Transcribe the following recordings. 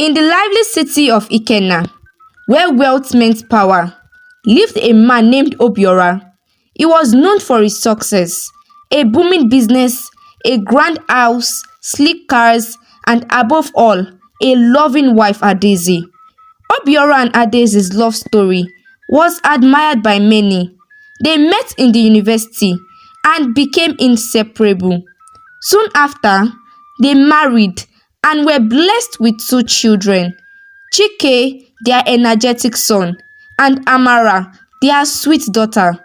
In the lively city of Ikena, where wealth meant power, lived a man named Obiora. He was known for his success, a booming business, a grand house, sleek cars, and above all, a loving wife Adaeze. Obiora and Adaeze's love story was admired by many. They met in the university and became inseparable. Soon after, they married and were blessed with two children, Chike, their energetic son, and Amara, their sweet daughter.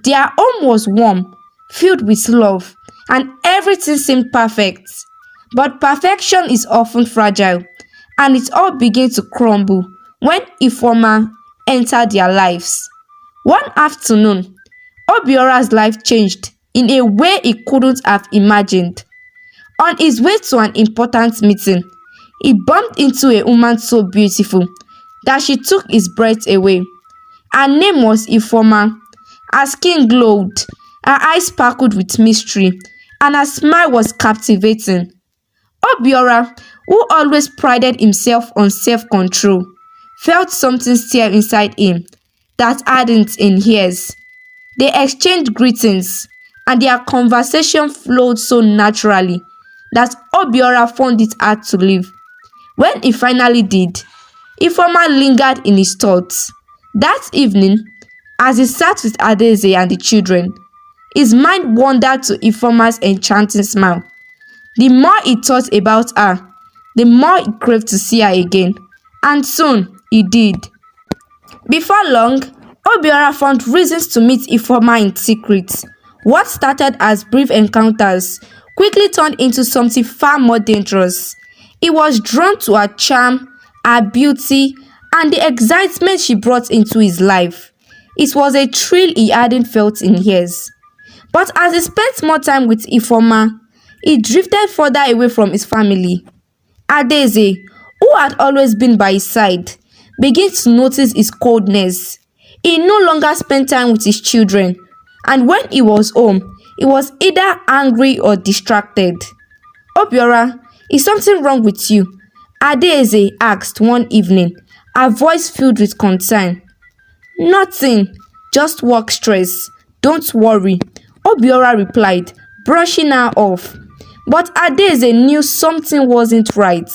Their home was warm, filled with love, and everything seemed perfect. But perfection is often fragile, and it all began to crumble when Ifeoma entered their lives. One afternoon, Obiora's life changed in a way he couldn't have imagined. On his way to an important meeting, he bumped into a woman so beautiful that she took his breath away. Her name was Ifeoma. Her skin glowed, her eyes sparkled with mystery, and her smile was captivating. Obiora, who always prided himself on self-control, felt something stir inside him that hadn't in years. They exchanged greetings, and their conversation flowed so naturally that Obiora found it hard to leave. When he finally did, Ifeoma lingered in his thoughts. That evening, as he sat with Adaeze and the children, his mind wandered to Ifeoma's enchanting smile. The more he thought about her, the more he craved to see her again, and soon he did. Before long, Obiora found reasons to meet Ifeoma in secret. What started as brief encounters quickly turned into something far more dangerous. He was drawn to her charm, her beauty, and the excitement she brought into his life. It was a thrill he hadn't felt in years. But as he spent more time with Ifeoma, he drifted further away from his family. Adaeze, who had always been by his side, began to notice his coldness. He no longer spent time with his children, and when he was home, he was either angry or distracted. Obiora, is something wrong with you? Adaeze asked one evening, her voice filled with concern. Nothing, just work stress. Don't worry, Obiora replied, brushing her off. But Adaeze knew something wasn't right.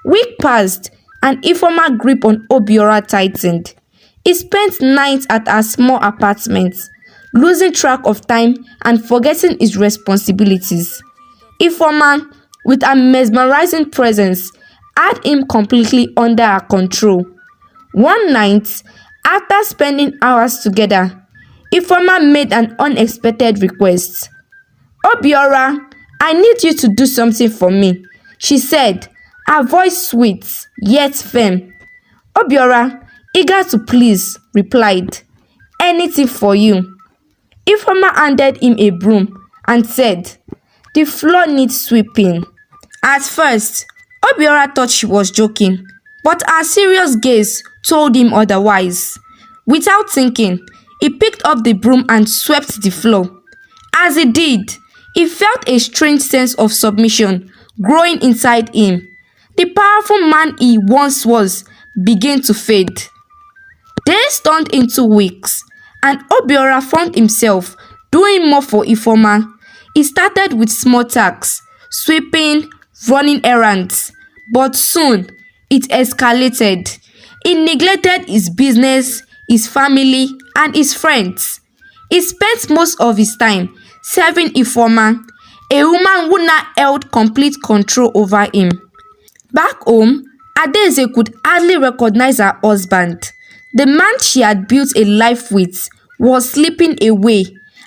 Week passed, and Ifeoma's grip on Obiora tightened. He spent nights at her small apartment, losing track of time and forgetting his responsibilities. Ifeoma, with her mesmerizing presence, had him completely under her control. One night, after spending hours together, Ifeoma made an unexpected request. Obiora, I need you to do something for me, she said, her voice sweet yet firm. Obiora, eager to please, replied, anything for you. Ifeoma handed him a broom and said, the floor needs sweeping. At first, Obiora thought she was joking, but her serious gaze told him otherwise. Without thinking, he picked up the broom and swept the floor. As he did, he felt a strange sense of submission growing inside him. The powerful man he once was began to fade. Days turned into weeks, and Obiora found himself doing more for Ifeoma. He started with small tasks, sweeping, running errands, but soon it escalated. He neglected his business, his family, and his friends. He spent most of his time serving Ifeoma, a woman who now held complete control over him. Back home, Adaeze could hardly recognize her husband. The man she had built a life with was slipping away,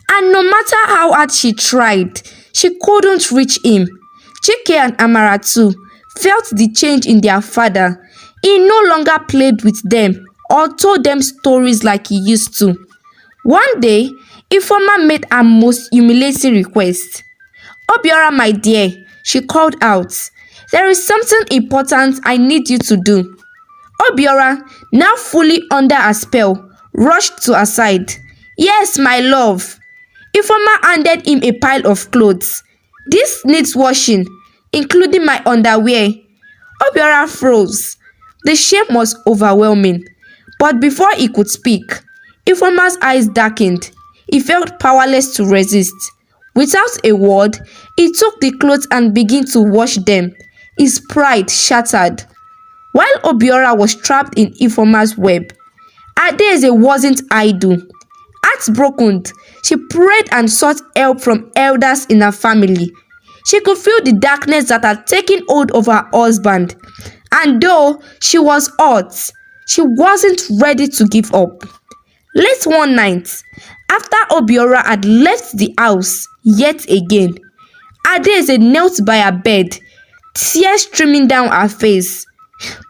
and no matter how hard she tried, she couldn't reach him. Chike and Amara too felt the change in their father. He no longer played with them or told them stories like he used to. One day, Ifeoma made her most humiliating request. Obiora, my dear, she called out, there is something important I need you to do. Obiora, now fully under her spell, rushed to her side. Yes, my love. Ifeoma handed him a pile of clothes. This needs washing, including my underwear. Obiora froze. The shame was overwhelming. But before he could speak, Ifeoma's eyes darkened. He felt powerless to resist. Without a word, he took the clothes and began to wash them. His pride shattered. While Obiora was trapped in Ifeoma's web, Adaeze wasn't idle. Heartbroken, she prayed and sought help from elders in her family. She could feel the darkness that had taken hold of her husband, and though she was hurt, she wasn't ready to give up. Late one night, after Obiora had left the house yet again, Adaeze knelt by her bed, tears streaming down her face.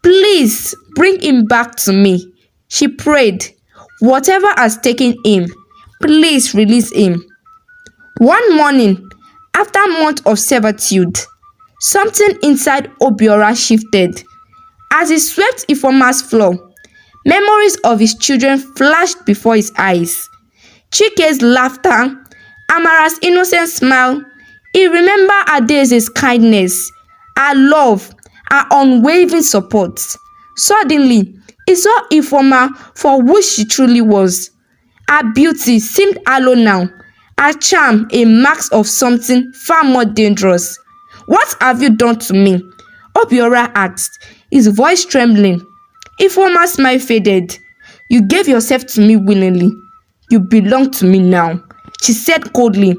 "Please bring him back to me," she prayed. "Whatever has taken him, please release him." One morning, after months of servitude, something inside Obiora shifted. As he swept Ifeoma's floor, memories of his children flashed before his eyes. Chike's laughter, Amara's innocent smile. He remembered Adaeze's kindness, her love, her unwavering support. Suddenly, he saw Ifeoma for who she truly was. Her beauty seemed hollow now, her charm a mark of something far more dangerous. "What have you done to me?" Obiora asked, his voice trembling. Ifeoma's smile faded. "You gave yourself to me willingly. You belong to me now," she said coldly.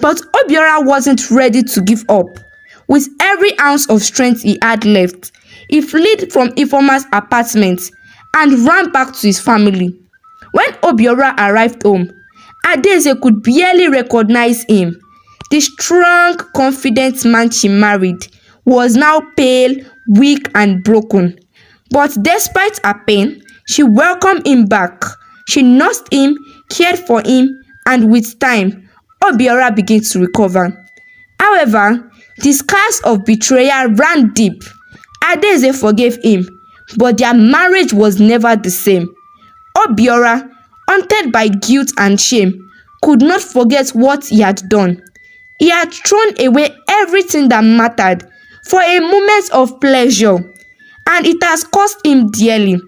But Obiora wasn't ready to give up. With every ounce of strength he had left, he fled from Ifeoma's apartment and ran back to his family. When Obiora arrived home, Adaeze could barely recognize him. The strong, confident man she married was now pale, weak, and broken. But despite her pain, she welcomed him back. She nursed him, cared for him, and with time, Obiora began to recover. However, the scars of betrayal ran deep. Adaeze forgave him, but their marriage was never the same. Obiora, haunted by guilt and shame, could not forget what he had done. He had thrown away everything that mattered for a moment of pleasure, and it has cost him dearly.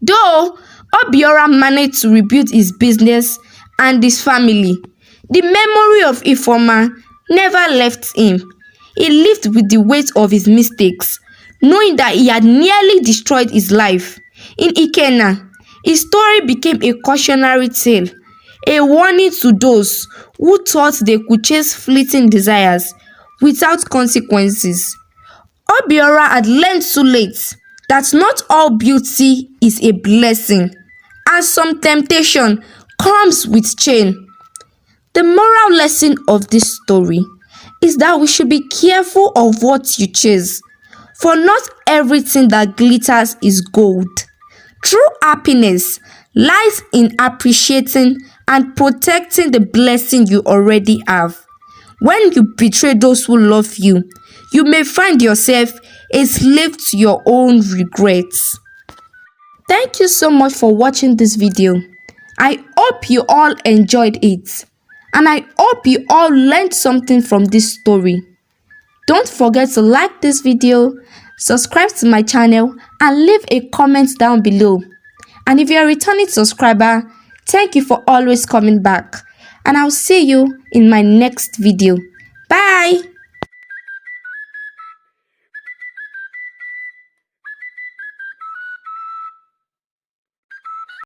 Though Obiora managed to rebuild his business and his family, the memory of Ifeoma never left him. He lived with the weight of his mistakes, knowing that he had nearly destroyed his life. In Ikena, his story became a cautionary tale, a warning to those who thought they could chase fleeting desires without consequences. Obiora had learned too late that not all beauty is a blessing, and some temptation comes with chain. The moral lesson of this story is that we should be careful of what you chase, for not everything that glitters is gold. True happiness lies in appreciating and protecting the blessing you already have. When you betray those who love you, you may find yourself a slave to your own regrets. Thank you so much for watching this video. I hope you all enjoyed it, and I hope you all learned something from this story. Don't forget to like this video, subscribe to my channel, and leave a comment down below. And if you're a returning subscriber, thank you for always coming back. And I'll see you in my next video. Bye!